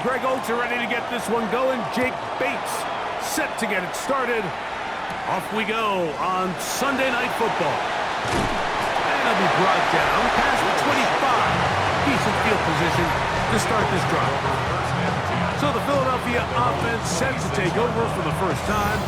Greg Oates are ready to get this one going. Jake Bates set to get it started. Off we go on Sunday Night Football. And it'll be brought down past the 25. Decent field position to start this drive. So the Philadelphia offense set to take over for the first time.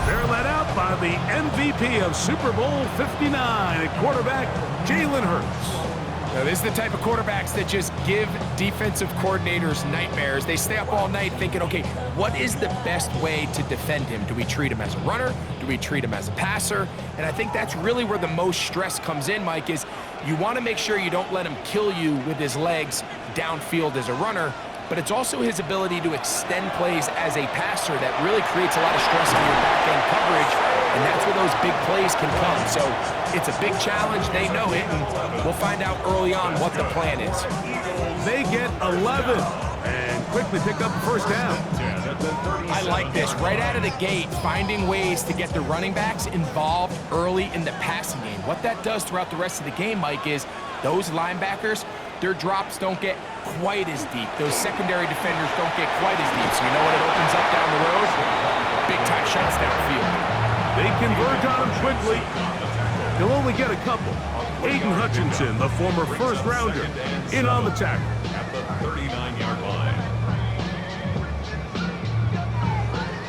They're led out by the MVP of Super Bowl 59 at quarterback, Jalen Hurts. Now, this is the type of quarterbacks that just give defensive coordinators nightmares. They stay up all night thinking, okay, what is the best way to defend him? Do we treat him as a runner? Do we treat him as a passer? And I think that's really where the most stress comes in, Mike, is you want to make sure you don't let him kill you with his legs downfield as a runner, but it's also his ability to extend plays as a passer that really creates a lot of stress on your back-end coverage, and that's where those big plays can come. So it's a big challenge. They know it, and we'll find out early on what the plan is. They get 11 and quickly pick up the first down. I like this. Right out of the gate, finding ways to get the running backs involved early in the passing game. What that does throughout the rest of the game, Mike, is those linebackers, their drops don't get quite as deep. Those secondary defenders don't get quite as deep. So you know what it opens up down the road? Big-time shots downfield. They converge on him quickly. He'll only get a couple. Aiden Hutchinson, the former first-rounder, in on the tackle. At the 39-yard line.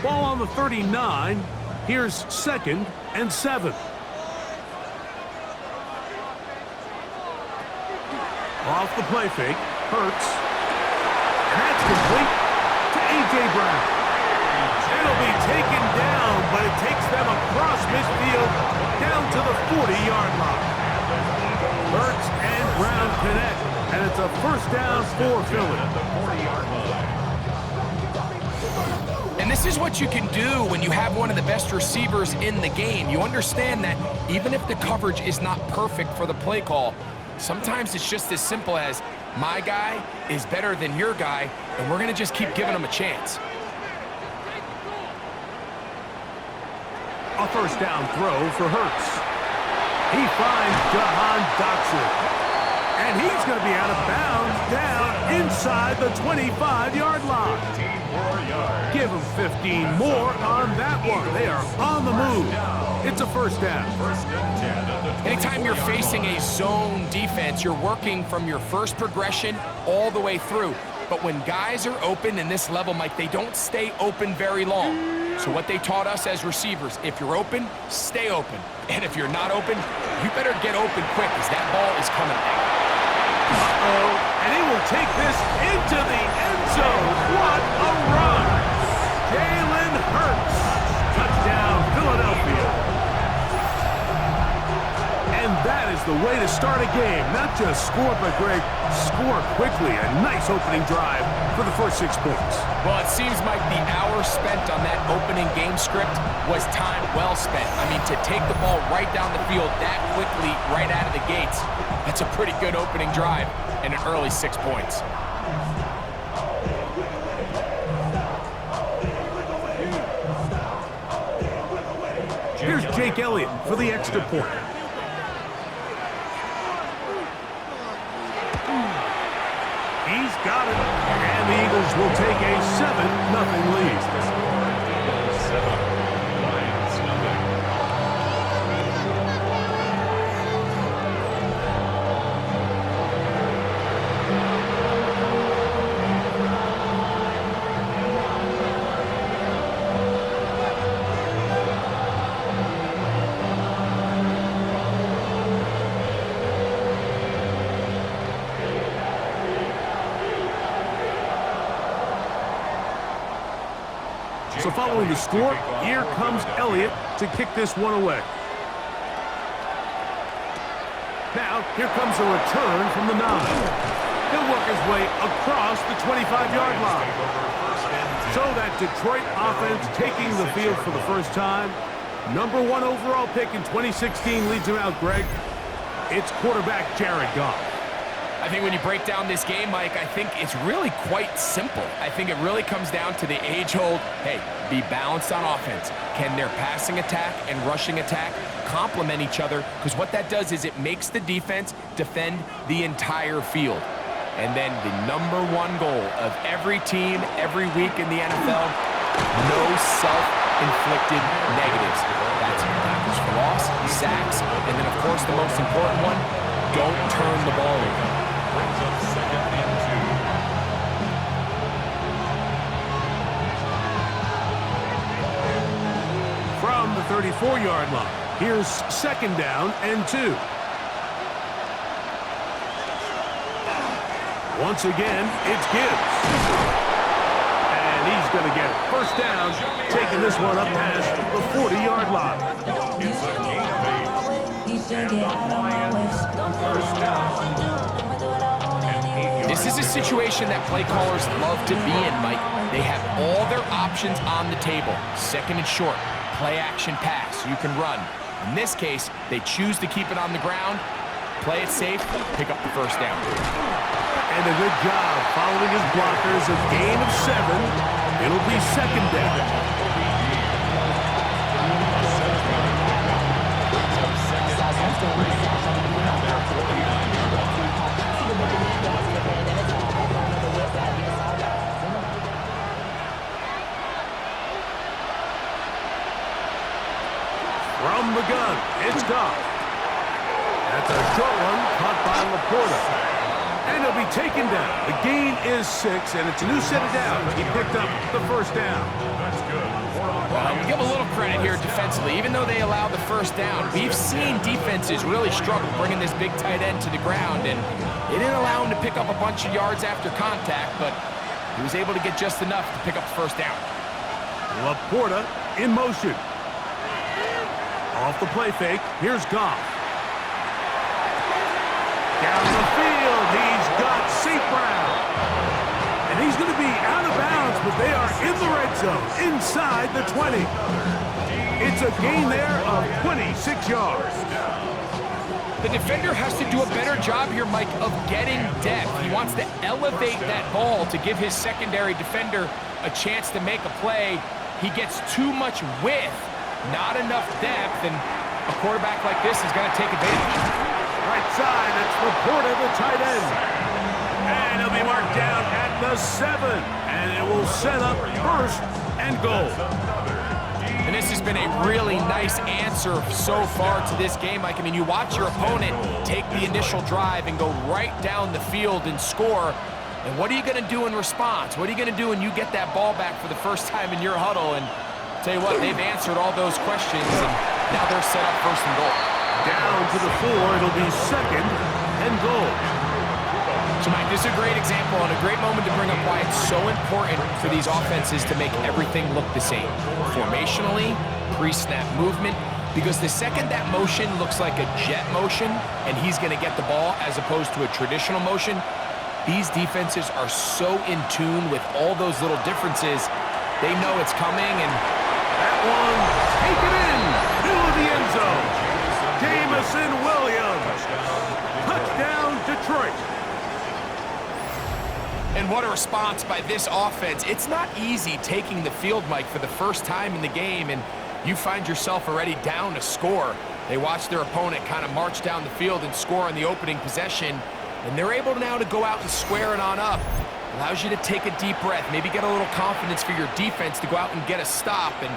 Ball on the 39. Here's 2nd and 7. Off the play fake, Hurts. And that's complete to A.J. Brown. It'll be taken down, but it takes them across midfield down to the 40-yard line. Hurts and Brown connect, and it's a first down for Philly. And this is what you can do when you have one of the best receivers in the game. You understand that even if the coverage is not perfect for the play call, sometimes it's just as simple as my guy is better than your guy, and we're going to just keep giving him a chance. A first down throw for Hurts. He finds Jahan Dotson. And he's going to be out of bounds down inside the 25-yard line. Give him 15 more on that one. They are on the move. It's a first down. Anytime you're facing a zone defense, you're working from your first progression all the way through. But when guys are open in this level, Mike, they don't stay open very long. So what they taught us as receivers, if you're open, stay open. And if you're not open, you better get open quick because that ball is coming out. Uh-oh, and he will take this into the end zone. What a run! Jalen Hurts. Touchdown, Philadelphia. And that is the way to start a game. Not just score, but Greg, score quickly. A nice opening drive for the first 6 points. Well, it seems like the hour spent on that opening game script was time well spent. I mean, to take the ball right down the field that quickly right out of the gates, that's a pretty good opening drive and an early 6 points. Here's Jake Elliott for the extra point. He's got it, and the Eagles will take a 7-0 lead. So following the score, here comes Elliott to kick this one away. Now, here comes a return from the 9. He'll work his way across the 25-yard line. So that Detroit offense taking the field for the first time. Number 1 overall pick in 2016 leads him out, Greg. It's quarterback Jared Goff. I think when you break down this game, Mike, I think it's really quite simple. I think it really comes down to the age-old, hey, be balanced on offense. Can their passing attack and rushing attack complement each other? Because what that does is it makes the defense defend the entire field. And then the number 1 goal of every team, every week in the NFL, no self-inflicted negatives. That's tackles for loss, sacks, and then, of course, the most important one, don't turn the ball over. Brings up 2nd and 2. From the 34-yard line, here's 2nd down and 2. Once again, it's Gibbs. And he's going to get it. First down, taking this one up past the 40-yard line. It's a gain of 8. And the Lions, first down. This is a situation that play callers love to be in, Mike. They have all their options on the table. 2nd and short, play action pass, you can run. In this case, they choose to keep it on the ground, play it safe, pick up the first down. And a good job following his blockers. A gain of 7. It'll be 2nd down. From the gun, it's Goff. That's a short one, caught by Laporta. And he'll be taken down. The gain is 6, and it's a new set of downs. He picked up the first down. That's good. Well, we give a little credit here defensively. Even though they allowed the first down, we've seen defenses really struggle bringing this big tight end to the ground, and they didn't allow him to pick up a bunch of yards after contact, but he was able to get just enough to pick up the first down. Laporta in motion. Off the play fake, here's Goff. Down the field, he's got St. Brown. And he's going to be out of bounds, but they are in the red zone, inside the 20. It's a gain there of 26 yards. The defender has to do a better job here, Mike, of getting depth. He wants to elevate that ball to give his secondary defender a chance to make a play. He gets too much width, not enough depth, and a quarterback like this is going to take advantage. Right side, it's Laporta, the tight end. And he'll be marked down at the 7. And it will set up 1st and goal. And this has been a really nice answer so far to this game, Mike. I mean, you watch your opponent take the initial drive and go right down the field and score. And what are you going to do in response? What are you going to do when you get that ball back for the first time in your huddle? And I'll tell you what, they've answered all those questions, and now they're set up 1st and goal. Down to the 4, it'll be 2nd and goal. So, Mike, this is a great example and a great moment to bring up why it's so important for these offenses to make everything look the same. Formationally, pre-snap movement, because the second that motion looks like a jet motion and he's going to get the ball as opposed to a traditional motion, these defenses are so in tune with all those little differences. They know it's coming, and that one taken in, middle of the end zone. Jamison Williams. Touchdown, Detroit. And what a response by this offense. It's not easy taking the field, Mike, for the first time in the game, and you find yourself already down to score. They watch their opponent kind of march down the field and score on the opening possession, and they're able now to go out and square it on up. Allows you to take a deep breath, maybe get a little confidence for your defense to go out and get a stop, and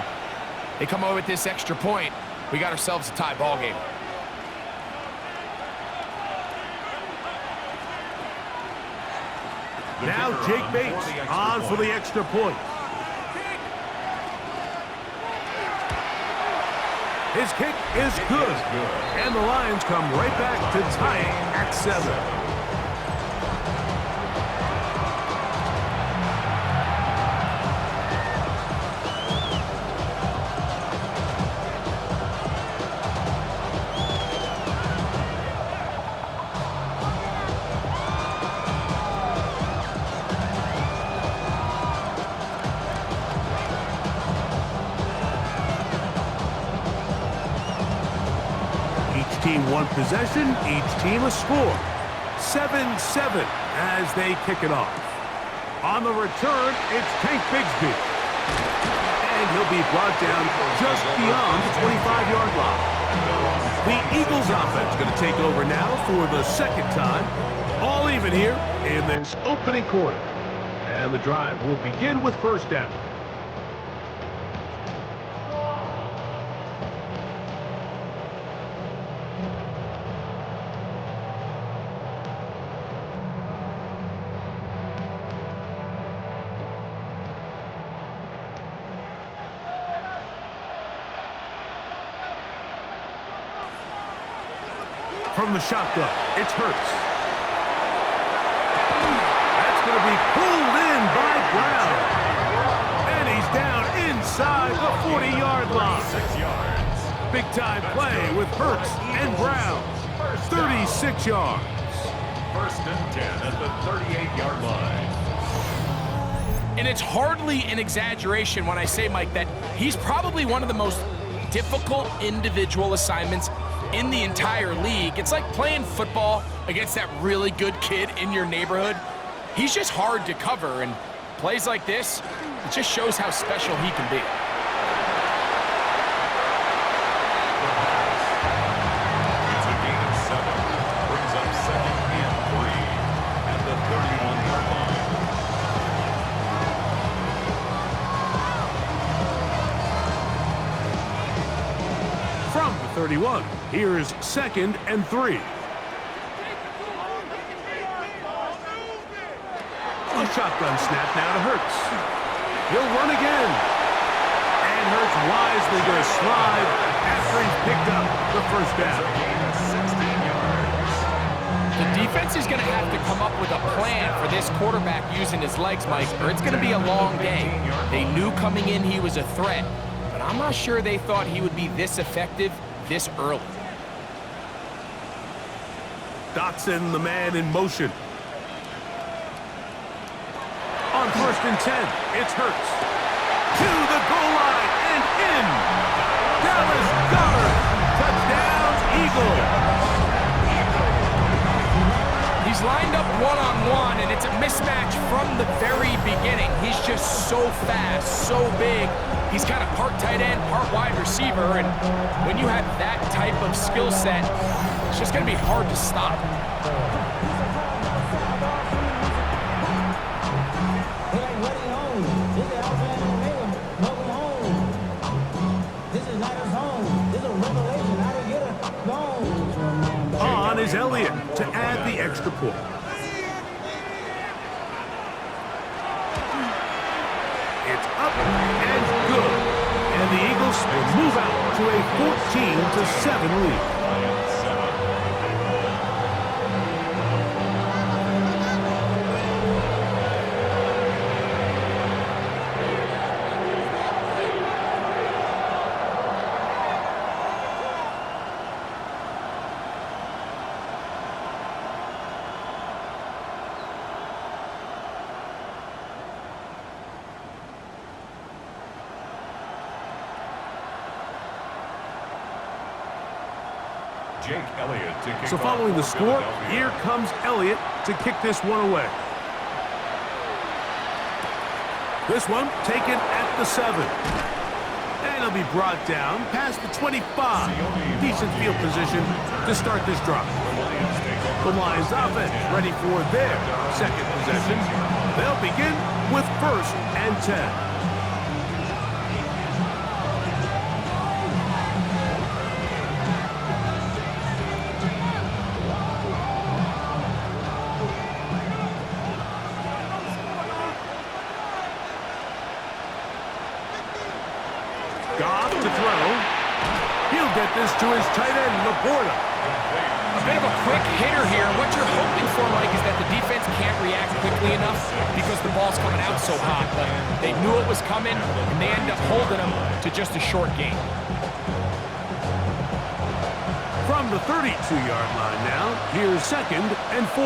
they come away with this extra point. We got ourselves a tie ball game. Now Jake Bates on for the extra point. His kick is good. And the Lions come right back to tie it at 7. team one possession, each team a score. 7-7 as they kick it off. On the return, it's Tank Bigsby. And he'll be brought down just beyond the 25-yard line. The Eagles offense going to take over now for the second time. All even here in this opening quarter. And the drive will begin with first down. From the shotgun, it's Hurts. That's going to be pulled in by Brown. And he's down inside the 40-yard line. 6 yards. Big-time play with Hurts and Brown. 36 yards. First and 10 at the 38-yard line. And it's hardly an exaggeration when I say, Mike, that he's probably one of the most difficult individual assignments in the entire league. It's like playing football against that really good kid in your neighborhood. He's just hard to cover, and plays like this, it just shows how special he can be. It's a gain of 7. Brings up 2nd and 3 at the 31-yard line. From the 31, here's 2nd and 3. A shotgun snap now to Hurts. He'll run again. And Hurts wisely going to slide after he's picked up the first down. Gain of 16 yards. The defense is going to have to come up with a plan for this quarterback using his legs, Mike, or it's going to be a long day. They knew coming in he was a threat, but I'm not sure they thought he would be this effective this early. Dotson, the man in motion. On 1st and 10, it's Hurts. To the goal line and in. Dallas Goedert. Touchdown, Eagles. He's lined up one-on-one, and it's a mismatch from the very beginning. He's just so fast, so big. He's kind of part tight end, part wide receiver, and when you have that type of skill set, it's just going to be hard to stop. On is Elliott to add the extra point. It's up and good. And the Eagles will move out to a 14-7 lead. Jake Elliott to kick So off following the for score, Philadelphia. here comes Elliott to kick this one away. This one taken at the 7. And he'll be brought down past the 25. Decent field position to start this drive. The Lions offense ready for their second possession. They'll begin with 1st and 10. Goff to throw. He'll get this to his tight end, Laporta. A bit of a quick hitter here. What you're hoping for, Mike, is that the defense can't react quickly enough because the ball's coming out so hot. But they knew it was coming, and they end up holding them to just a short gain. From the 32-yard line now, here's 2nd and 4.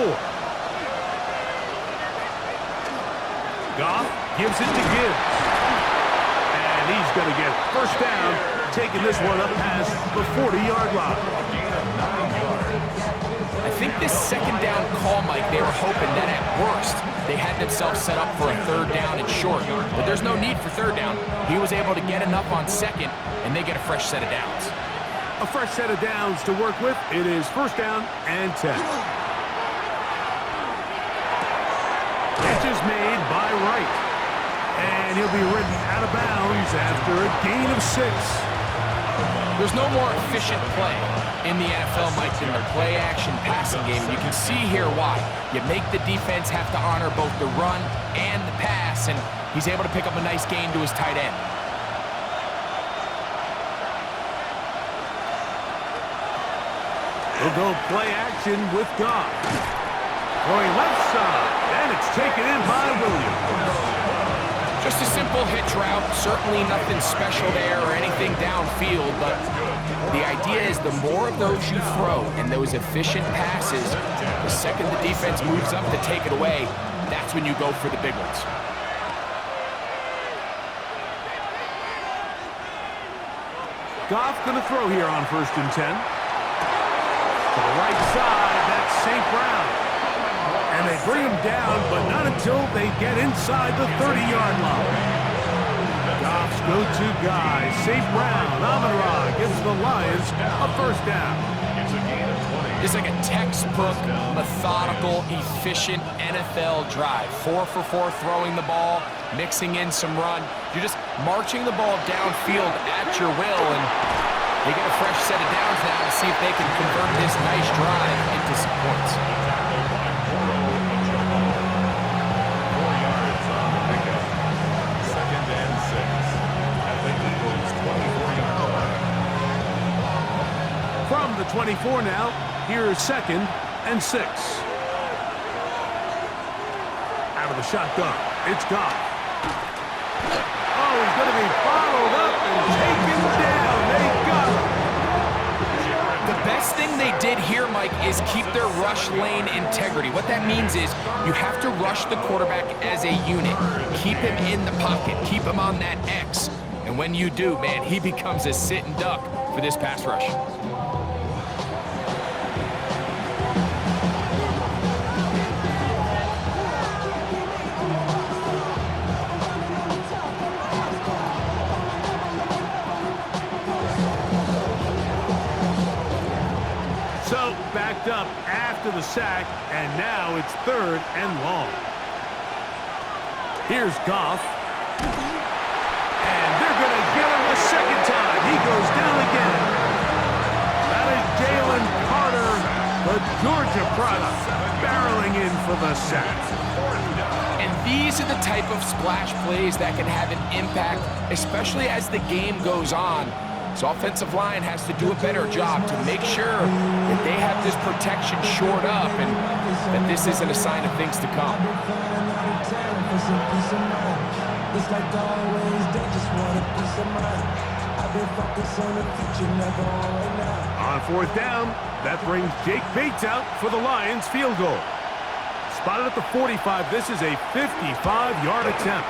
Goff gives it to Gibbs. And he's going to get first down, taking this one up past the 40-yard line. 9 yards. I think this second down call, Mike, they were hoping that at worst they had themselves set up for a third down and short. But there's no need for third down. He was able to get enough on second, and they get a fresh set of downs. A fresh set of downs to work with. It is first down and 10. Catch is made by Wright. And he'll be ridden out of bounds after a gain of 6. There's no more efficient play in the NFL, Mike, than the play-action passing game. You can see here why. You make the defense have to honor both the run and the pass, and he's able to pick up a nice gain to his tight end. He'll go play action with Goff. Going left side, and it's taken in by Williams. Just a simple hitch route, certainly nothing special there or anything downfield, but the idea is the more of those you throw and those efficient passes, the second the defense moves up to take it away, that's when you go for the big ones. Goff going to throw here on first and 10. To the right side, that's St. Brown. And they bring him down, but not until they get inside the 30-yard line. Goff's go-to guy, St. Brown, Amon-Ra gives the Lions a first down. It's like a textbook, methodical, efficient NFL drive. 4 for 4 throwing the ball, mixing in some run. You're just marching the ball downfield at your will, and they get a fresh set of downs now to see if they can convert this nice drive into some points. From the 24 now, here's second and 6. Out of the shotgun, it's Goff. Oh, he's going to be followed up and taken down. They got him. The best thing they did here, Mike, is keep their rush lane integrity. What that means is you have to rush the quarterback as a unit. Keep him in the pocket. Keep him on that X. And when you do, man, he becomes a sitting duck for this pass rush. So, backed up after the sack, and now it's third and long. Here's Goff. And they're going to get him a second time. He goes down again. That is Jalen Carter, the Georgia product, barreling in for the sack. And these are the type of splash plays that can have an impact, especially as the game goes on. So offensive line has to do a better job to make sure that they have this protection shored up and that this isn't a sign of things to come. On fourth down, that brings Jake Bates out for the Lions field goal. Spotted at the 45, this is a 55-yard attempt.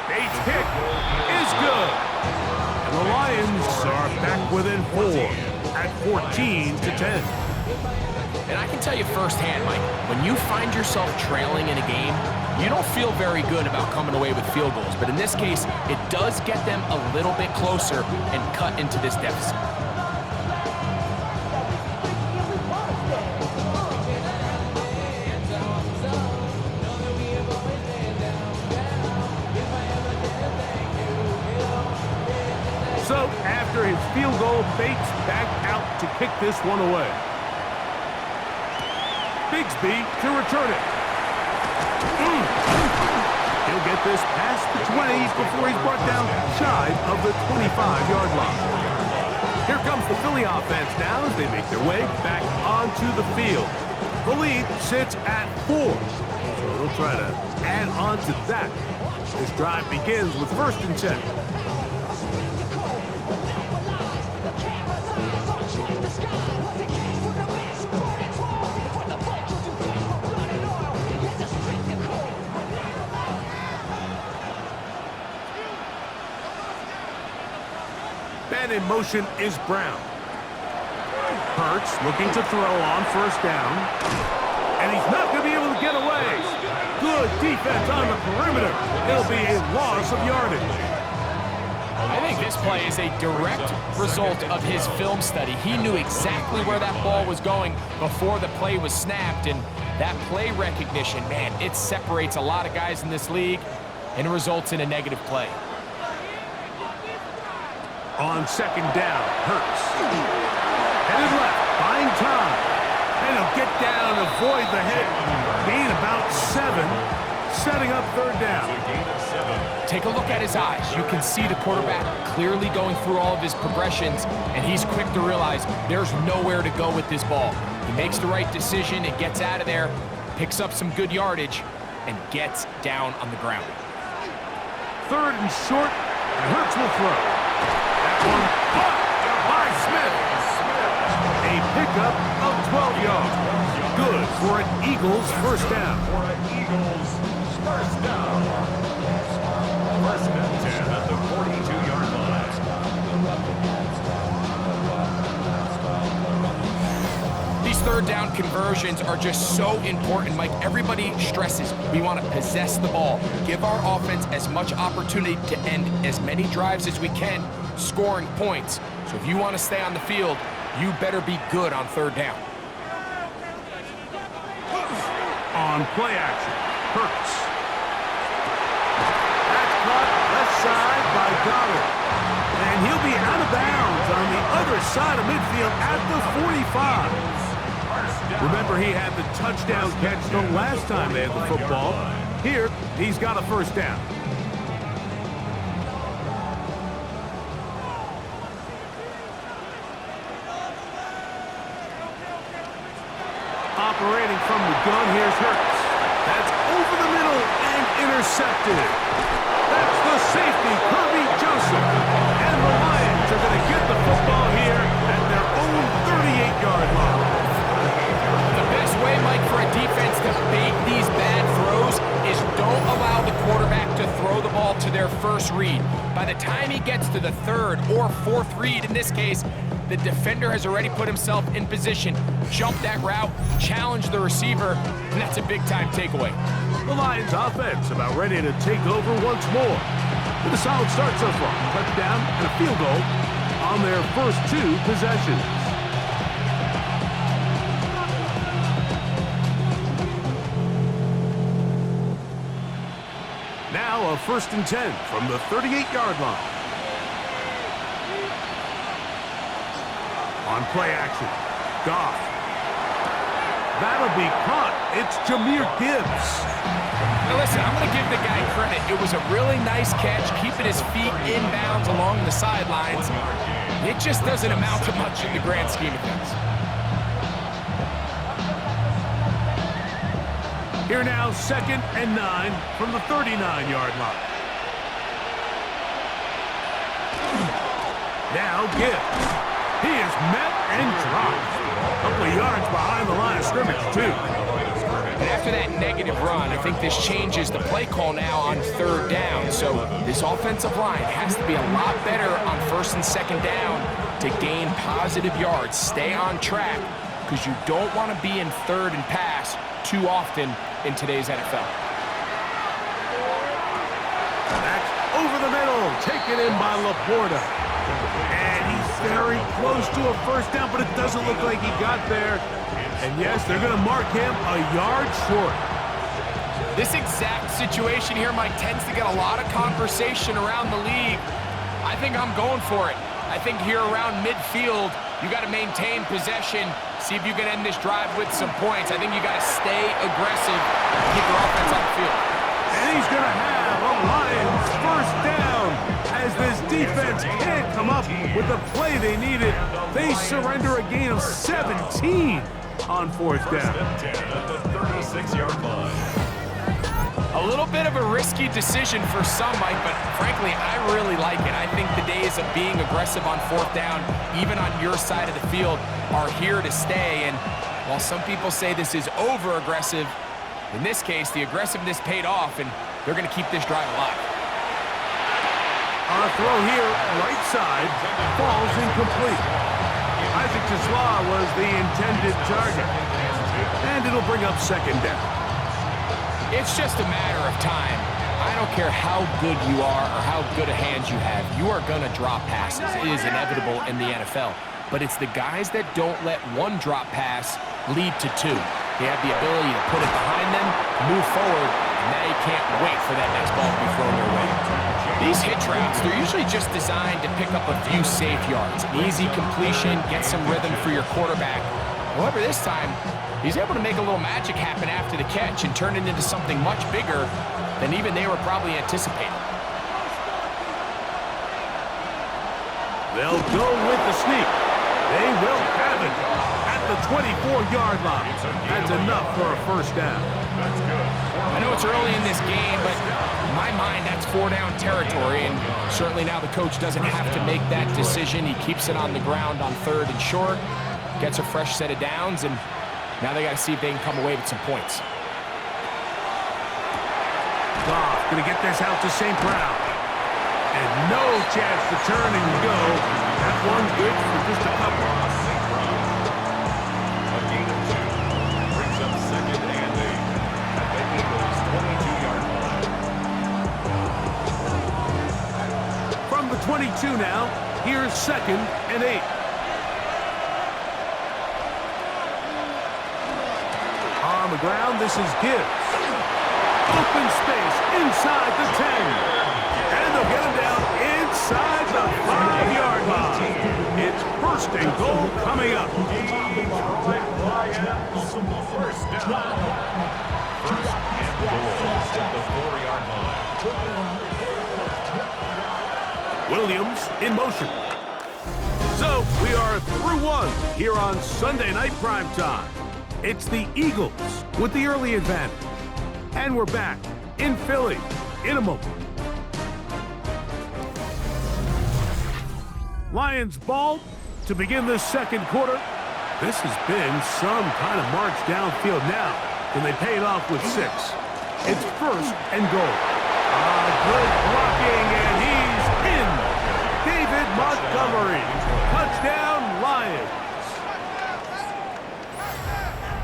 Bates' kick is good. And the Lions are back within 4 at 14-10. And I can tell you firsthand, Mike, when you find yourself trailing in a game, you don't feel very good about coming away with field goals. But in this case, it does get them a little bit closer and cut into this deficit. So, after his field goal, Bates back out to kick this one away. Bigsby to return it. He'll get this past the 20 before he's brought down shy of the 25-yard line. Here comes the Philly offense now as they make their way back onto the field. The lead sits at 4. So they'll try to add on to that. This drive begins with first and 10. And in motion is Brown. Hurts looking to throw on first down. And he's not going to be able to get away. Good defense on the perimeter. It'll be a loss of yardage. I think this play is a direct result of his film study. He knew exactly where that ball was going before the play was snapped, and that play recognition, man, it separates a lot of guys in this league and results in a negative play. On second down, Hurts. Headed left, buying time. And he'll get down and avoid the hit. Gain about 7, setting up third down. Take a look at his eyes. You can see the quarterback clearly going through all of his progressions, and he's quick to realize there's nowhere to go with this ball. He makes the right decision and gets out of there, picks up some good yardage, and gets down on the ground. Third and short, and Hurts will throw. That one caught by Smith. A pickup of 12 yards. Good for an Eagles first down. For an Eagles first down. First and 10 at the 42-yard line. These third down conversions are just so important, Mike. Everybody stresses we want to possess the ball, give our offense as much opportunity to end as many drives as we can, scoring points. So if you want to stay on the field, you better be good on third down. On play action, Hurts. That's caught left side by Goddard. And he'll be out of bounds on the other side of midfield at the 45. Remember, he had the touchdown catch the last time they had the football. Here, he's got a first down. Operating from the gun, here's Hurts. That's over the middle and intercepted. That's the safety, Kirby Joseph. And the Lions are going to get the football here at their own 38-yard line. The best way, Mike, for a defense to bait these bad throws is don't allow the quarterback to throw the ball to their first read. By the time he gets to the third or fourth read, in this case, the defender has already put himself in position, jump that route, challenge the receiver, and that's a big-time takeaway. The Lions offense about ready to take over once more. With a solid start so far, touchdown and a field goal on their first 2 possessions. Now a 1st and 10 from the 38-yard line. On play action, Goff. That'll be caught. It's Jahmyr Gibbs. Now listen, I'm going to give the guy credit. It was a really nice catch, keeping his feet inbounds along the sidelines. It just doesn't amount to much in the grand scheme of things. Here now, 2nd and 9 from the 39-yard line. Now Gibbs. He is met and dropped. A couple of yards behind the line of scrimmage, too. And after that negative run, I think this changes the play call now on third down. So this offensive line has to be a lot better on 1st and 2nd down to gain positive yards. Stay on track, because you don't want to be in third and pass too often in today's NFL. That's over the middle, taken in by Laporta. And he's very close to a first down, but it doesn't look like he got there. And yes, they're going to mark him a yard short. This exact situation here, Mike, tends to get a lot of conversation around the league. I think I'm going for it. I think here around midfield, you got to maintain possession, see if you can end this drive with some points. I think you got to stay aggressive and keep your offense on the field. And he's going to have a Lions first down as this defense can't come up with the play they needed. They surrender a gain of 17 on 4th down. At the 36-yard line. A little bit of a risky decision for some, Mike, but frankly, I really like it. I think the days of being aggressive on 4th down, even on your side of the field, are here to stay. And while some people say this is over-aggressive, in this case, the aggressiveness paid off, and they're going to keep this drive alive. On a throw here, right side, falls incomplete. Isaac Tesla was the intended target. And it'll bring up second down. It's just a matter of time. I don't care how good you are or how good a hand you have. You are going to drop passes. It is inevitable in the NFL. But it's the guys that don't let one drop pass lead to two. They have the ability to put it behind them, move forward, and now you can't wait for that next ball to be thrown their way. These hitch routes, they're usually just designed to pick up a few safe yards. Easy completion, get some rhythm for your quarterback. However, this time, he's able to make a little magic happen after the catch and turn it into something much bigger than even they were probably anticipating. They'll go with the sneak. They will have it at the 24-yard line. That's enough for a first down. That's good. I know it's early in this game, but in my mind, that's four-down territory, and certainly now the coach doesn't have to make that decision. He keeps it on the ground on third and short, gets a fresh set of downs, and now they got to see if they can come away with some points. Goff going to get this out to St. Brown. And no chance to turn and go. That one's good for just a couple. St. Brown. A gain of 2. Brings up second and 8 at the Eagles' 22-yard line. From the 22 now, here's second and 8. On the ground, this is Gibbs. Open space inside the 10. And they'll get him down inside the 5-yard line. It's first and goal coming up. First down. First and goal at the 4-yard line. Williams in motion. So we are through one here on Sunday Night Primetime. It's the Eagles with the early advantage. And we're back in Philly in a moment. Lions ball to begin the second quarter. This has been some kind of march downfield now. Can they pay it off with 6? It's first and goal. Good blocking, and he's in. David Montgomery. Touchdown, Lions.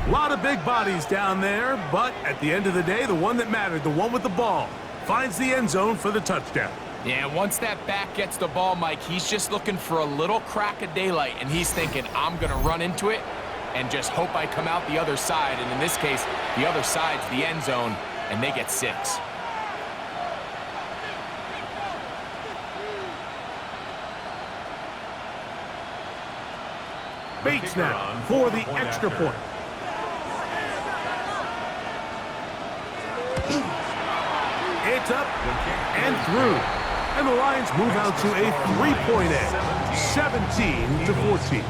A lot of big bodies down there, but at the end of the day, the one that mattered, the one with the ball, finds the end zone for the touchdown. Yeah, once that back gets the ball, Mike, he's just looking for a little crack of daylight, and he's thinking, I'm going to run into it and just hope I come out the other side. And in this case, the other side's the end zone, and they get 6. Bates now for the extra point. It's up and through. And the Lions move out to a 3-point edge, 17-14.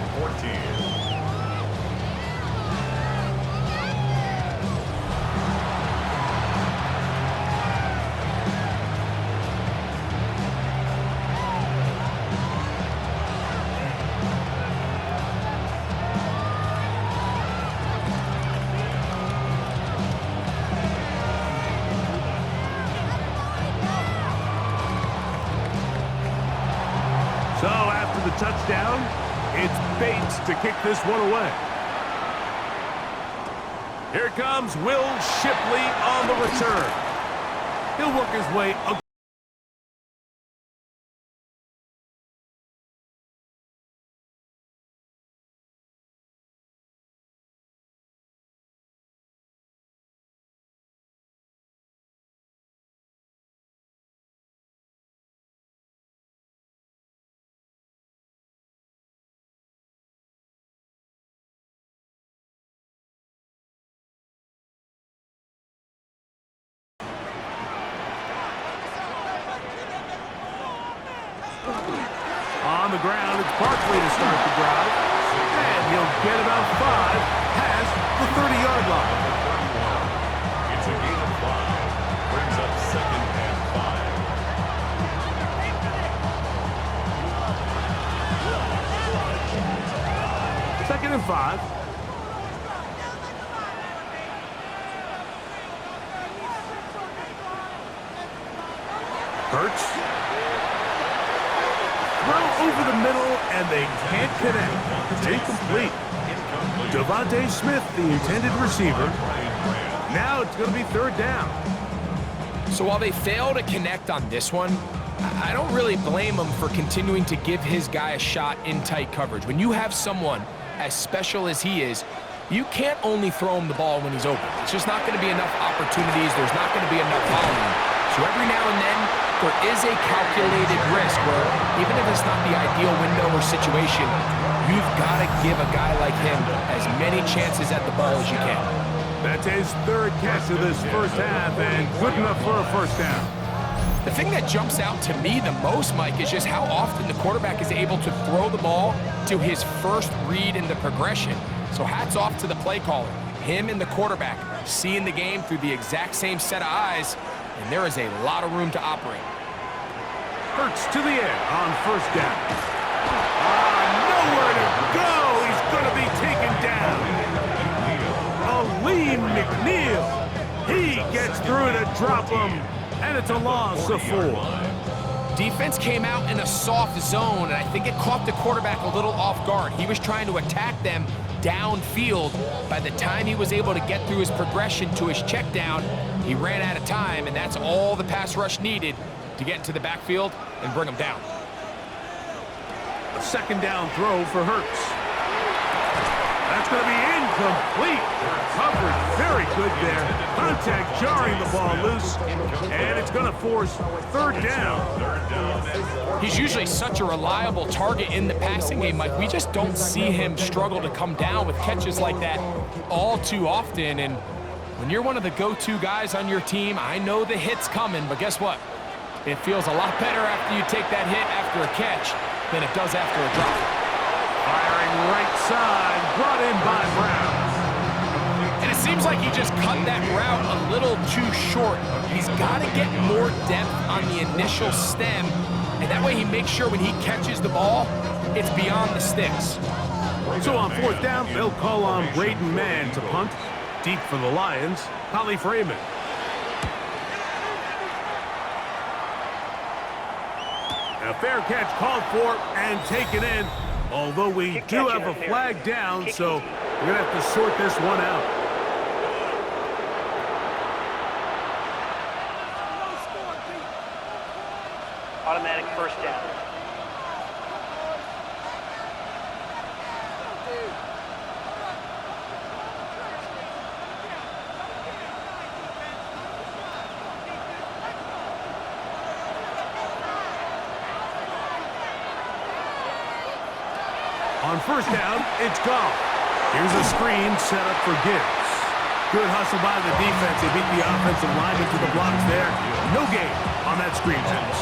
So after the touchdown, it's Bates to kick this one away. Here comes Will Shipley on the return. He'll work his way up. On the ground, it's Barkley to start the drive. And he'll get about 5 past the 30-yard line. It's a gain of 5. Brings up second and 5. Second and 5. Hurts. throw over the middle, and they can't connect. It's incomplete. Devontae Smith, the intended receiver. Now it's going to be third down. So while they fail to connect on this one, I don't really blame him for continuing to give his guy a shot in tight coverage. When you have someone as special as he is, you can't only throw him the ball when he's open. It's just not going to be enough opportunities. There's not going to be enough volume. So every now and then, there is a calculated risk where even if it's not the ideal window or situation, you've got to give a guy like him as many chances at the ball as you can. That's his third catch of this first half, and good enough for a first down. The thing that jumps out to me the most, Mike, is just how often the quarterback is able to throw the ball to his first read in the progression. So hats off to the play caller. Him and the quarterback seeing the game through the exact same set of eyes, and there is a lot of room to operate. Hurts to the end on first down. Nowhere to go. He's going to be taken down. Aleem McNeil. He gets through to drop him, and it's a loss of 4. Defense came out in a soft zone, and I think it caught the quarterback a little off guard. He was trying to attack them downfield. By the time he was able to get through his progression to his check down, he ran out of time, and that's all the pass rush needed to get into the backfield and bring him down. A second down throw for Hurts. That's going to be incomplete. Coverage very good there. Contact jarring the ball loose, and it's going to force third down. He's usually such a reliable target in the passing game, Mike. We just don't see him struggle to come down with catches like that all too often. And when you're one of the go-to guys on your team, I know the hit's coming, but guess what? It feels a lot better after you take that hit after a catch than it does after a drop. Firing right side, brought in by Brown. And it seems like he just cut that route a little too short. He's got to get more depth on the initial stem, and that way he makes sure when he catches the ball, it's beyond the sticks. So on fourth down, they'll call on Braden Mann to punt. Deep for the Lions, Holly Freeman. A fair catch called for and taken in, although we do have a flag down, so we're going to have to sort this one out. Automatic first down. On first down, it's Goff. Here's a screen set up for Gibbs. Good hustle by the defense. They beat the offensive lineman to the blocks there. No gain on that screen pass.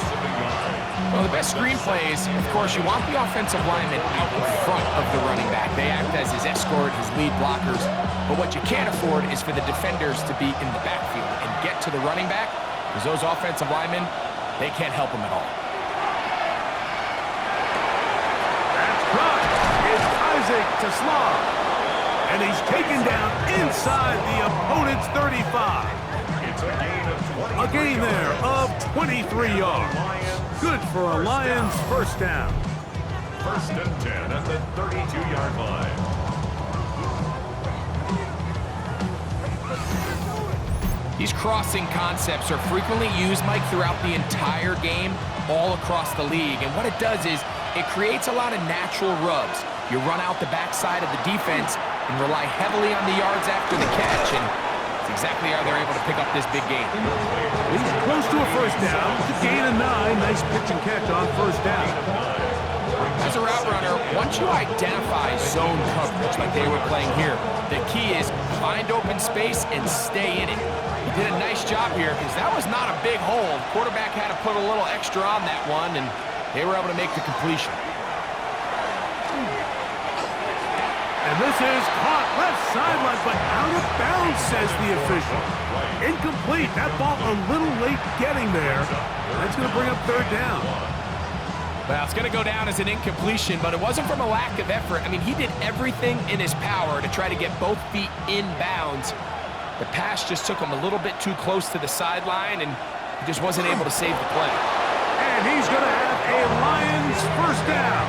Well, the best screen plays, of course, you want the offensive lineman out in front of the running back. They act as his escort, his lead blockers. But what you can't afford is for the defenders to be in the backfield and get to the running back, because those offensive linemen, they can't help him at all. To Slav, and he's taken down inside the opponent's 35. A gain there of 23 yards. Good for a Lions first down. First and 10 at the 32-yard line. These crossing concepts are frequently used, Mike, throughout the entire game, all across the league. And what it does is it creates a lot of natural rubs. You run out the backside of the defense and rely heavily on the yards after the catch, and it's exactly how they're able to pick up this big gain. He's close to a first down. To gain a 9. Nice pitch and catch on first down. As a route runner, once you identify zone coverage like they were playing here, the key is find open space and stay in it. He did a nice job here because that was not a big hole. The quarterback had to put a little extra on that one, and they were able to make the completion. And this is caught left sideline, but out of bounds, says the official. Incomplete. That ball a little late getting there. That's going to bring up third down. Well, it's going to go down as an incompletion, but it wasn't from a lack of effort. I mean, he did everything in his power to try to get both feet in bounds. The pass just took him a little bit too close to the sideline, and he just wasn't able to save the play. And he's going to have a Lions first down.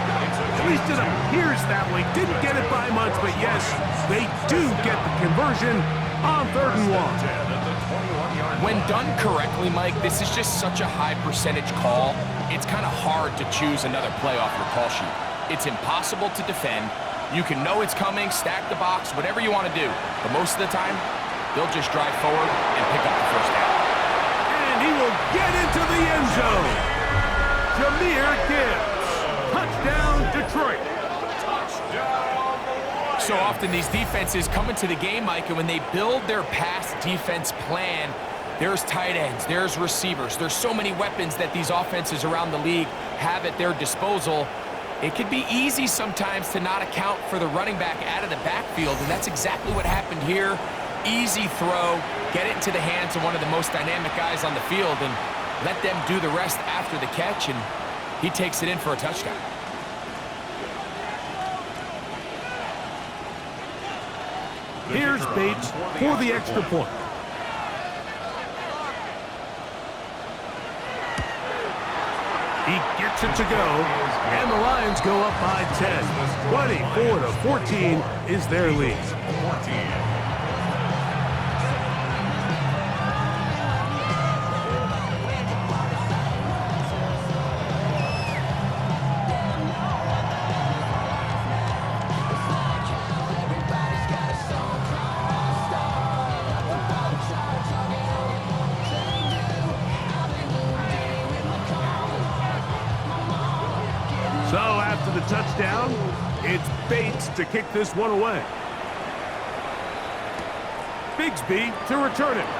At least it appears that way. Didn't get it by much, but yes, they do get the conversion on 3rd and 1. When done correctly, Mike, this is just such a high percentage call. It's kind of hard to choose another play off your call sheet. It's impossible to defend. You can know it's coming, stack the box, whatever you want to do. But most of the time, they'll just drive forward and pick up the first down. And he will get into the end zone. Jahmyr Gibbs. Touchdown, Detroit. So often these defenses come into the game, Mike, and when they build their pass defense plan, there's tight ends, there's receivers, there's so many weapons that these offenses around the league have at their disposal. It can be easy sometimes to not account for the running back out of the backfield, and that's exactly what happened here. Easy throw, get it into the hands of one of the most dynamic guys on the field, and let them do the rest after the catch, and he takes it in for a touchdown. Here's Bates for the extra point. He gets it to go, and the Lions go up by 10. 24-14 is their lead. So after the touchdown, it's Bates to kick this one away. Bigsby to return it.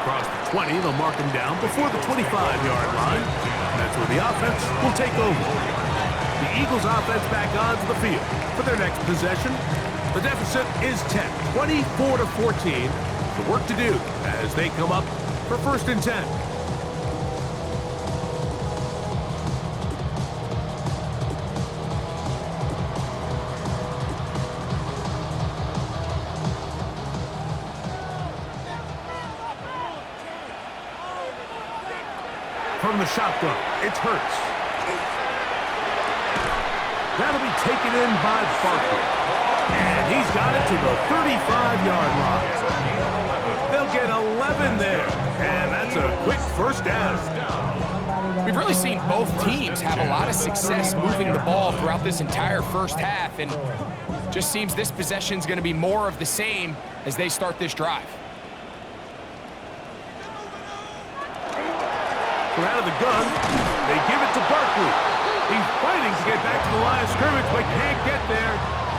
Across the 20, they'll mark him down before the 25-yard line. That's where the offense will take over. The Eagles offense back onto the field for their next possession. The deficit is 10, 24-14. The work to do as they come up for 1st and 10. From the shotgun, it's Hurts. That'll be taken in by Barkley. And he's got it to the 35-yard line. They'll get 11 there. And that's a quick first down. We've really seen both teams have a lot of success moving the ball throughout this entire first half, and just seems this possession's going to be more of the same as they start this drive. From out of the gun, they give it to Barkley. He's fighting to get back to the line of scrimmage, but can't get there.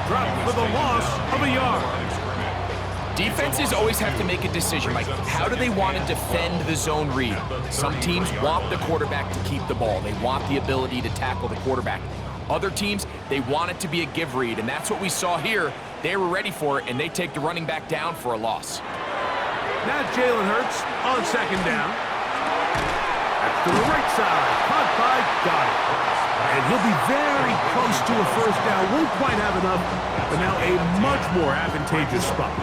Dropped for the loss of a yard. Defenses always have to make a decision, Mike. How do they want to defend the zone read? Some teams want the quarterback to keep the ball. They want the ability to tackle the quarterback. Other teams, they want it to be a give read, and that's what we saw here. They were ready for it, and they take the running back down for a loss. Now Jalen Hurts on 2nd down. To the right side, caught by Goddard. And he'll be very close to a first down. Won't quite have enough, but now a much more advantageous spot.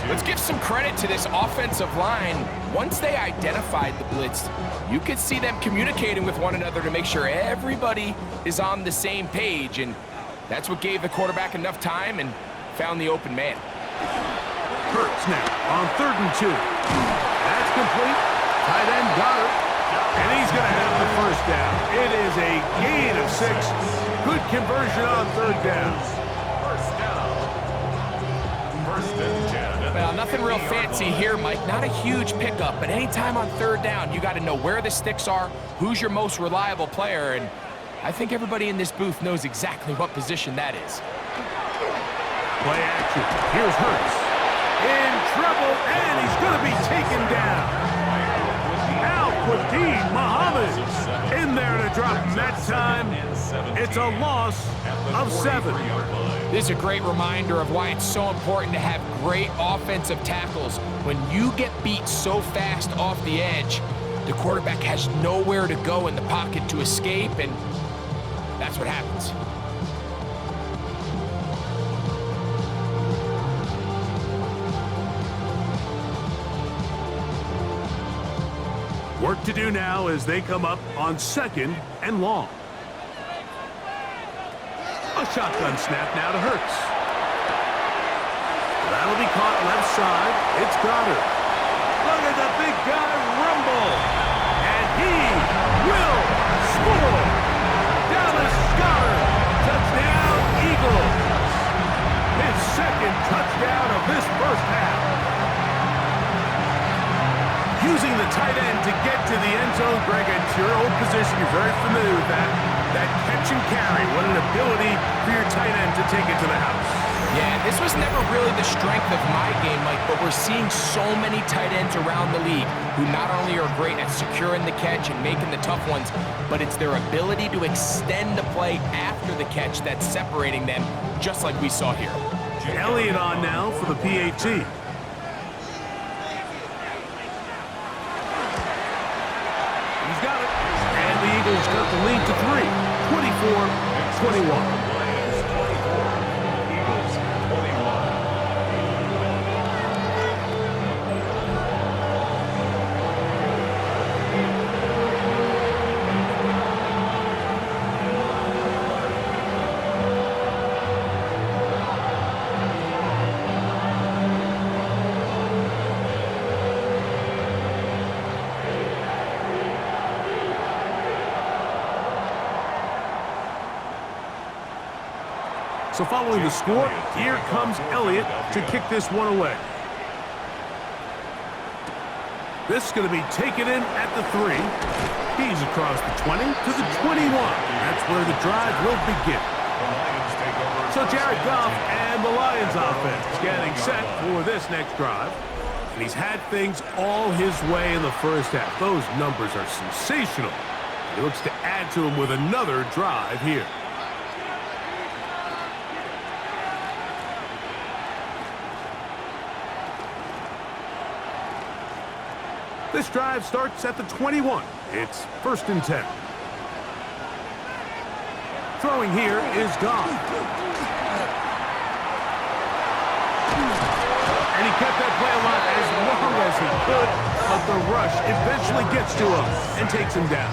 Let's give some credit to this offensive line. Once they identified the blitz, you could see them communicating with one another to make sure everybody is on the same page, and that's what gave the quarterback enough time and found the open man. Hurts now on 3rd and 2. That's complete. Tight end Goddard. And he's going to have the first down. It is a gain of 6. Good conversion on 3rd down. First and 10. Well, nothing real fancy here, Mike. Not a huge pickup, but anytime on 3rd down, you got to know where the sticks are, who's your most reliable player, and I think everybody in this booth knows exactly what position that is. Play action. Here's Hurts. In trouble, and he's going to be taken down. Al-Quadin Muhammad in there to drop him that time. It's a loss of 7. This is a great reminder of why it's so important to have great offensive tackles. When you get beat so fast off the edge, the quarterback has nowhere to go in the pocket to escape, and that's what happens. Work to do now as they come up on 2nd and long. A shotgun snap now to Hurts. That'll be caught left side. It's Goddard. Look at the big guy rumble. And he will score. Dallas Goddard. Touchdown, Eagles. His 2nd touchdown of this first half. Using the tight end to get to the end zone, Greg, it's your old position. You're very familiar with that. That catch and carry. What an ability for your tight end to take it to the house. Yeah, this was never really the strength of my game, Mike, but we're seeing so many tight ends around the league who not only are great at securing the catch and making the tough ones, but it's their ability to extend the play after the catch that's separating them, just like we saw here. Elliott on now for the PAT. He's got it. And the Eagles got the lead to 3, 24-21. So following the score, here comes Elliott to kick this one away. This is going to be taken in at the 3. He's across the 20 to the 21. That's where the drive will begin. So Jared Goff and the Lions offense getting set for this next drive. And he's had things all his way in the first half. Those numbers are sensational. He looks to add to them with another drive here. This drive starts at the 21. It's 1st and 10. Throwing here is Goff. And he kept that play alive as long as he could, but the rush eventually gets to him and takes him down.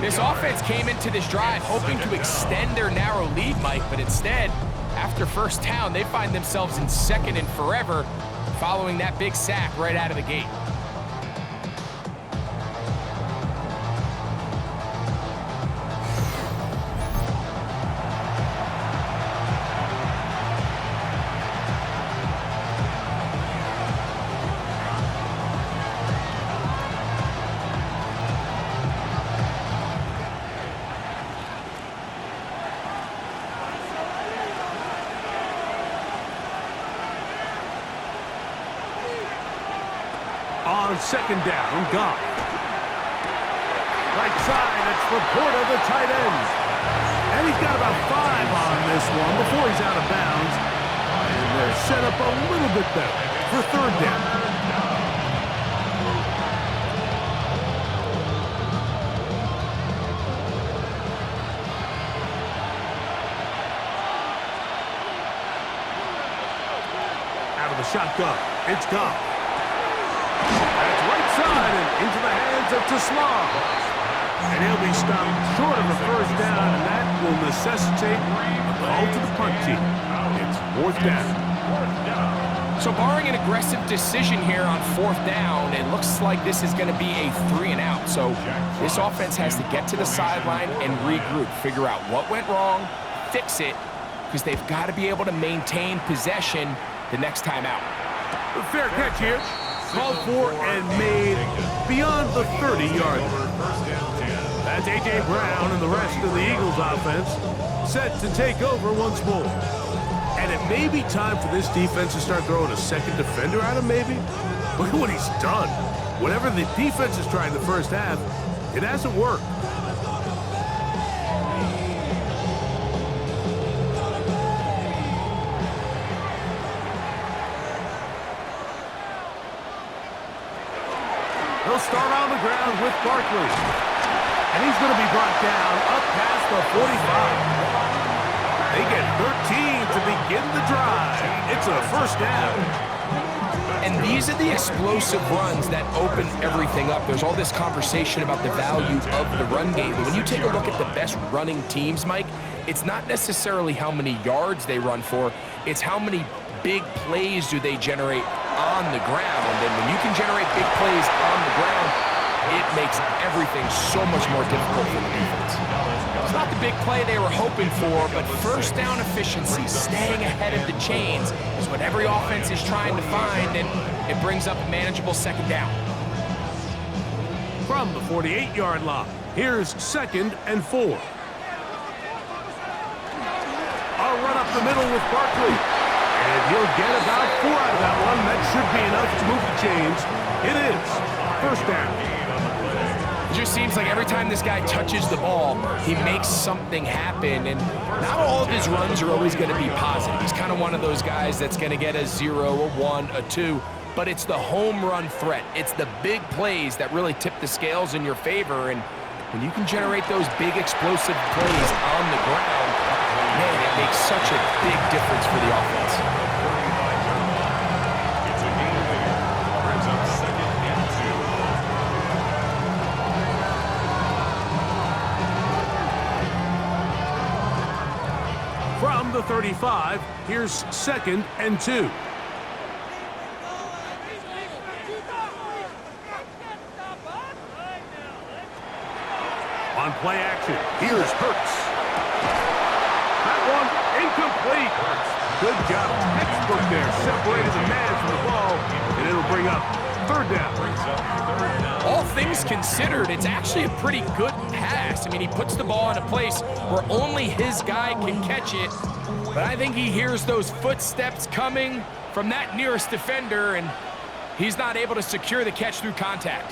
This offense came into this drive hoping to extend their narrow lead, Mike, but instead, after first down, they find themselves in 2nd and forever following that big sack right out of the gate. On 2nd down, Goff. Right side, it's Laporta, the tight end. And he's got about 5 on this one before he's out of bounds. And they're set up a little bit better for 3rd down. Out of the shotgun, it's Goff. That's right side and into the hands of Tesla. And he'll be stopped short of a first down, and that will necessitate a call to the punt team. It's 4th down. So barring an aggressive decision here on 4th down, it looks like this is going to be a 3 and out. So this offense has to get to the sideline and regroup, figure out what went wrong, fix it, because they've got to be able to maintain possession the next time out. A fair catch here. Called for and made beyond the 30-yard line. That's A.J. Brown and the rest of the Eagles offense set to take over once more. And it may be time for this defense to start throwing a 2nd defender at him, maybe. Look at what he's done. Whatever the defense has tried in the first half, it hasn't worked. He'll start on the ground with Barkley. And he's going to be brought down up past the 45. They get 13 to begin the drive. It's a 1st down. And these are the explosive runs that open everything up. There's all this conversation about the value of the run game, but when you take a look at the best running teams, Mike, it's not necessarily how many yards they run for, it's how many big plays do they generate on the ground. And when you can generate big plays on the ground, it makes everything so much more difficult for the defense. It's not the big play they were hoping for, but first down efficiency, staying ahead of the chains, is what every offense is trying to find, and it brings up a manageable second down. From the 48-yard line, here's 2nd and 4. A run up the middle with Barkley. And he'll get about 4 out of that one. That should be enough to move the chains. It is 1st down. It just seems like every time this guy touches the ball, he makes something happen, and not all of his runs are always going to be positive. He's kind of one of those guys that's going to get a 0, a 1, a 2, but it's the home run threat. It's the big plays that really tip the scales in your favor, and when you can generate those big explosive plays on the ground, man, it makes such a big difference for the offense. It's a gain there. Brings up 2nd and 2. From the 35, here's 2nd and 2. On play action, here's Hurts. That one incomplete. Good job, textbook there. Separated the man from the ball, and it'll bring up 3rd down. All things considered, it's actually a pretty good pass. I mean, he puts the ball in a place where only his guy can catch it, but I think he hears those footsteps coming from that nearest defender, and he's not able to secure the catch through contact.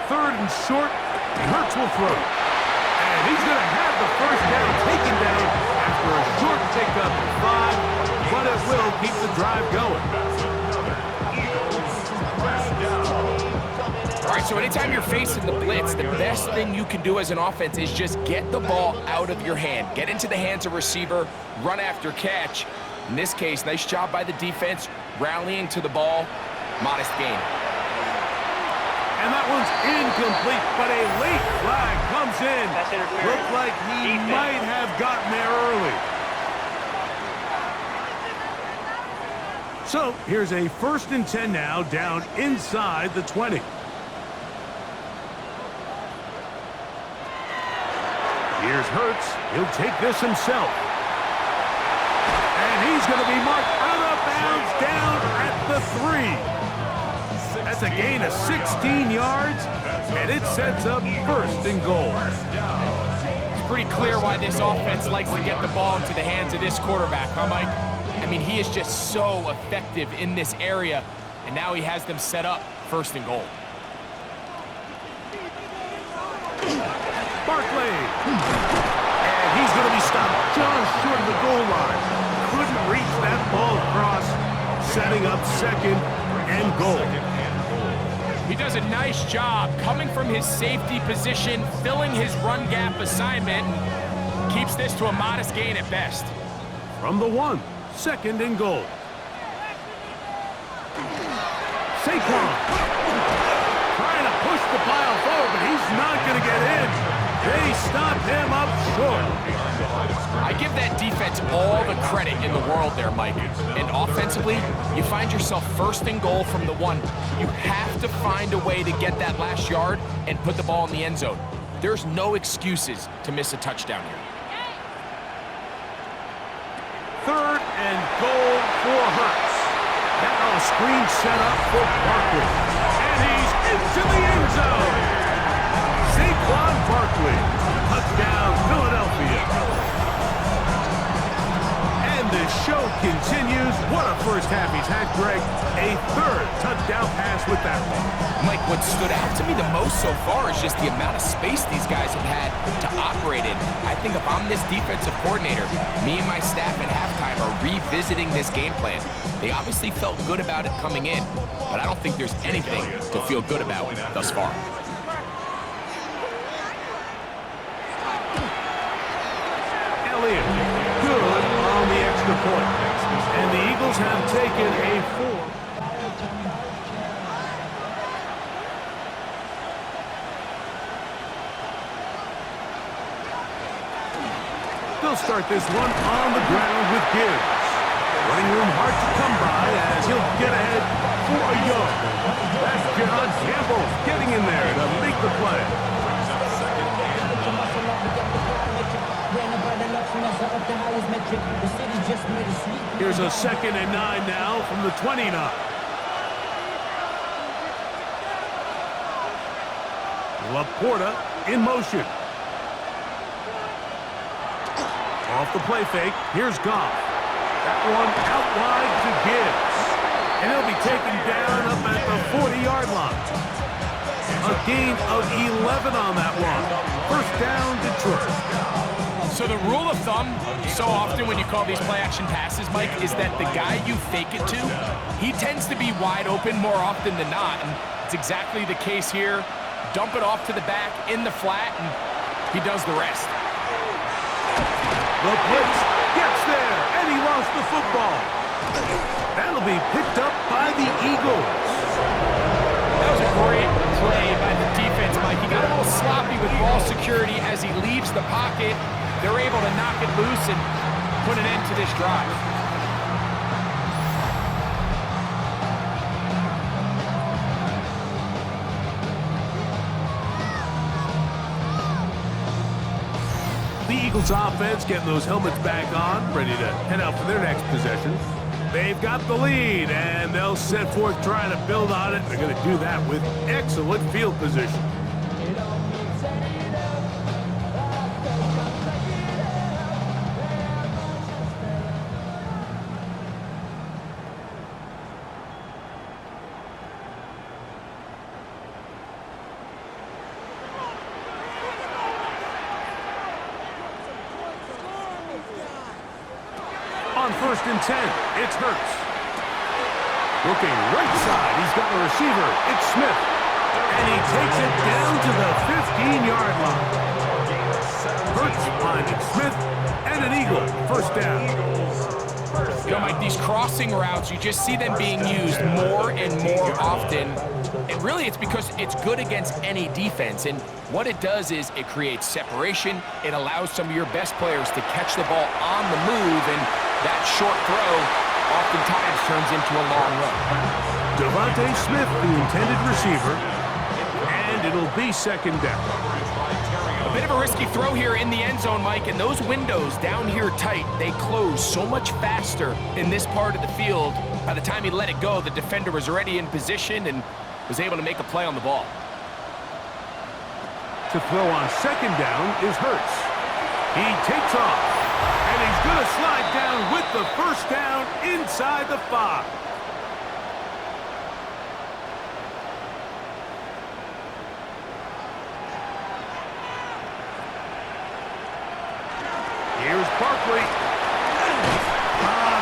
3rd and short, and Hurts will throw. And he's going to have the 1st down taken down after a short pickup of 5, but it will keep the drive going. All right, so anytime you're facing the blitz, the best thing you can do as an offense is just get the ball out of your hand. Get into the hands of receiver, run after catch. In this case, nice job by the defense, rallying to the ball, modest gain. And that one's incomplete, but a late flag comes in. That's interference. Looked like he might have gotten there early. So here's a 1st and 10 now, down inside the 20. Here's Hurts. He'll take this himself. And he's going to be marked out of bounds down at the 3. That's a gain of 16 yards, and it sets up 1st and goal. It's pretty clear why this offense likes to get the ball into the hands of this quarterback, huh, Mike? I mean, he is just so effective in this area, and now he has them set up 1st and goal. Barkley. And he's going to be stopped just short of the goal line. Couldn't reach that ball across, setting up 2nd and goal. He does a nice job coming from his safety position, filling his run gap assignment, and keeps this to a modest gain at best. From the 1, 2nd and goal. Saquon trying to push the pile forward, but he's not going to get in. They stop him up short. I give that defense all the credit in the world there, Mike. And offensively, you find yourself 1st and goal from the 1. You have to find a way to get that last yard and put the ball in the end zone. There's no excuses to miss a touchdown here. 3rd and goal for Hurts. Now a screen set up for Barkley. And he's into the end zone. Saquon Barkley. Touchdown, Philadelphia. And the show continues. What a first half he's had, Greg. A 3rd touchdown pass with that one. Mike, what stood out to me the most so far is just the amount of space these guys have had to operate in. I think if I'm this defensive coordinator, me and my staff at halftime are revisiting this game plan. They obviously felt good about it coming in, but I don't think there's anything to feel good about thus far. Elliott, good on the extra point. And the Eagles have taken a 4. They'll start this one on the ground with Gibbs. Running room hard to come by as he'll get ahead for a yard. That's John Campbell getting in there to make the play. Here's a 2nd and 9 now from the 29. Laporta in motion. Off the play fake, here's Goff. That one out wide to Gibbs. And he'll be taken down up at the 40-yard line. A gain of 11 on that one. First down, Detroit. So the rule of thumb, so often when you call these play-action passes, Mike, is that the guy you fake it to, he tends to be wide open more often than not. And it's exactly the case here. Dump it off to the back in the flat, and he does the rest. The blitz gets there, and he lost the football. That'll be picked up by the Eagles. That was a great play by the defense, Mike. He got a little sloppy with ball security as he leaves the pocket. They're able to knock it loose and put an end to this drive. The Eagles offense getting those helmets back on, ready to head out for their next possession. They've got the lead, and they'll set forth trying to build on it. They're going to do that with excellent field position. On 1st and 10, it's Hurts. Looking right side, he's got the receiver. It's Smith. And he takes it down to the 15-yard line. Hurts finding Smith, and an Eagle. First down. You know, Mike, these crossing routes, you just see them being used more and more often. And really, it's because it's good against any defense. And what it does is it creates separation. It allows some of your best players to catch the ball on the move, and that short throw oftentimes turns into a long run. Devontae Smith, the intended receiver, and it'll be 2nd down. A bit of a risky throw here in the end zone, Mike, and those windows down here tight, they close so much faster in this part of the field. By the time he let it go, the defender was already in position and was able to make a play on the ball. To throw on 2nd down is Hurts. He takes off. And he's going to slide down with the first down inside the 5. Here's Barkley.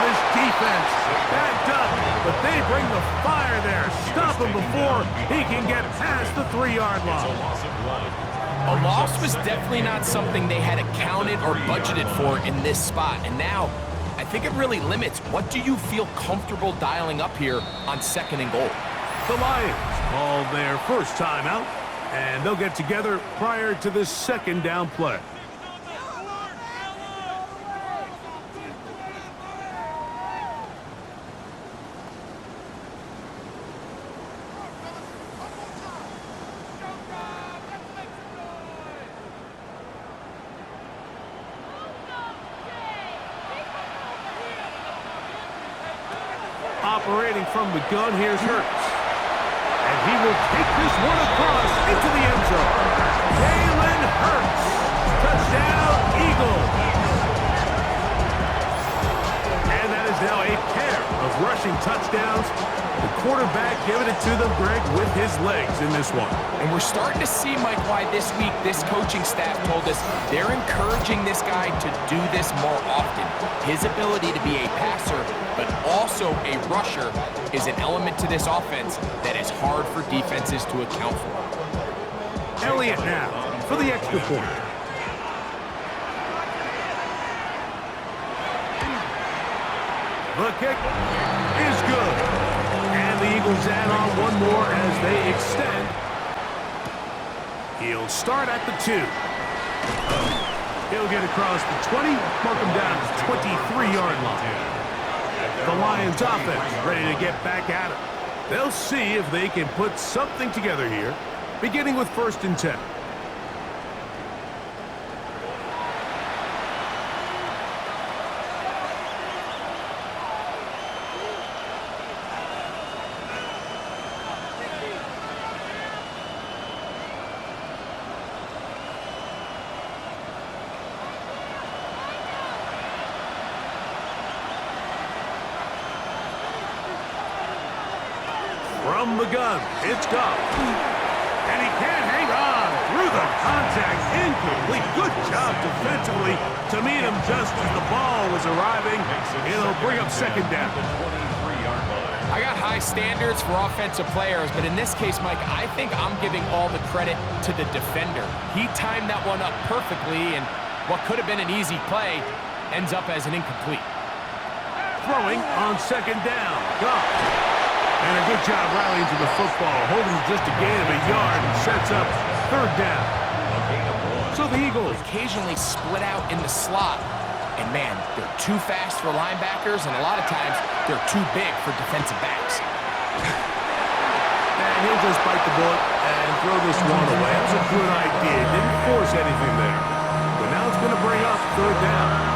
This defense backed up, but they bring the fire there. Stop him before he can get past the 3-yard line. A loss was definitely not something they had accounted or budgeted for in this spot. And now, I think it really limits what do you feel comfortable dialing up here on 2nd and goal. The Lions called their first timeout, and they'll get together prior to this 2nd down play. Operating from the gun, here's Hurts. And he will take this one across into the end zone. Jalen Hurts. Touchdown, Eagles. And that is now a pair of rushing touchdowns. The quarterback giving it to them, Greg, with his legs in this one. And we're starting to see, Mike, why this week this coaching staff told us they're encouraging this guy to do this more often. His ability to be a passer, but also a rusher, is an element to this offense that is hard for defenses to account for. Elliott now for the extra point. The kick is good. And the Eagles add on one more as they extend. He'll start at the 2. He'll get across the 20, mark him down to the 23-yard line. The Lions offense ready to get back at it. They'll see if they can put something together here, beginning with 1st and 10. From the gun, it's Goff. And he can't hang on through the contact. Incomplete. Good job defensively to meet him just as the ball was arriving. It'll bring up 2nd down. I got high standards for offensive players, but in this case, Mike, I think I'm giving all the credit to the defender. He timed that one up perfectly, and what could have been an easy play ends up as an incomplete. Throwing on 2nd down. Goff. And a good job rallying to the football, holding just a gain of a yard and sets up 3rd down. So the Eagles occasionally split out in the slot. And man, they're too fast for linebackers, and a lot of times they're too big for defensive backs. And he'll just bite the bullet and throw this one away. That's a good idea. Didn't force anything there. But now it's going to bring up 3rd down.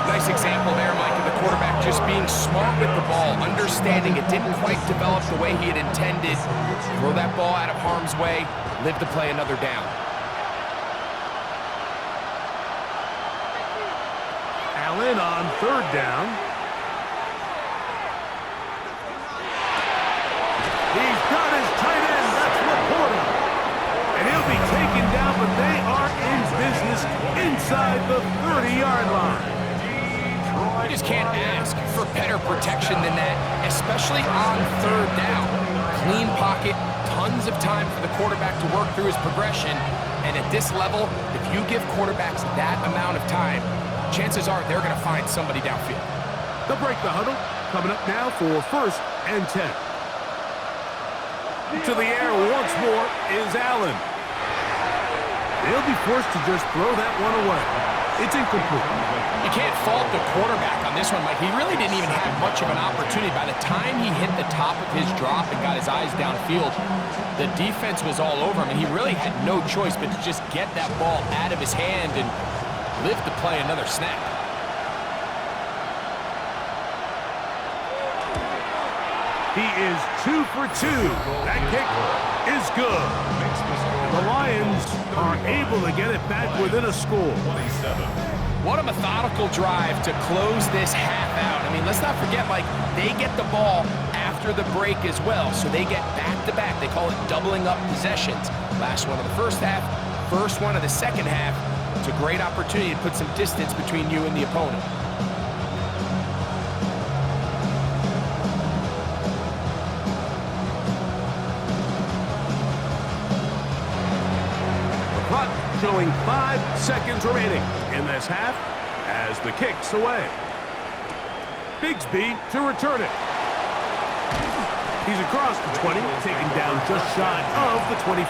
Nice example there, Mike, of the quarterback just being smart with the ball, understanding it didn't quite develop the way he had intended. Throw that ball out of harm's way, live to play another down. Allen on 3rd down. He's got his tight end. That's Laporta. And he'll be taken down, but they are in business inside the 30-yard line. You just can't ask for better protection than that, especially on 3rd down. Clean pocket, tons of time for the quarterback to work through his progression. And at this level, if you give quarterbacks that amount of time, chances are they're going to find somebody downfield. They'll break the huddle. Coming up now for 1st and 10. To the air once more is Allen. They'll be forced to just throw that one away. It's incomplete. You can't fault the quarterback on this one, Mike. He really didn't even have much of an opportunity. By the time he hit the top of his drop and got his eyes downfield, the defense was all over him, and he really had no choice but to just get that ball out of his hand and live to play another snap. He is 2 for 2. That kick is good. The Lions are able to get it back within a score. What a methodical drive to close this half out. I mean, let's not forget, Mike, they get the ball after the break as well, so they get back-to-back. They call it doubling up possessions. Last one of the 1st half, first one of the 2nd half. It's a great opportunity to put some distance between you and the opponent. Showing 5 seconds remaining in this half as the kick's away. Bigsby to return it. He's across the 20, taken down just shy of the 25.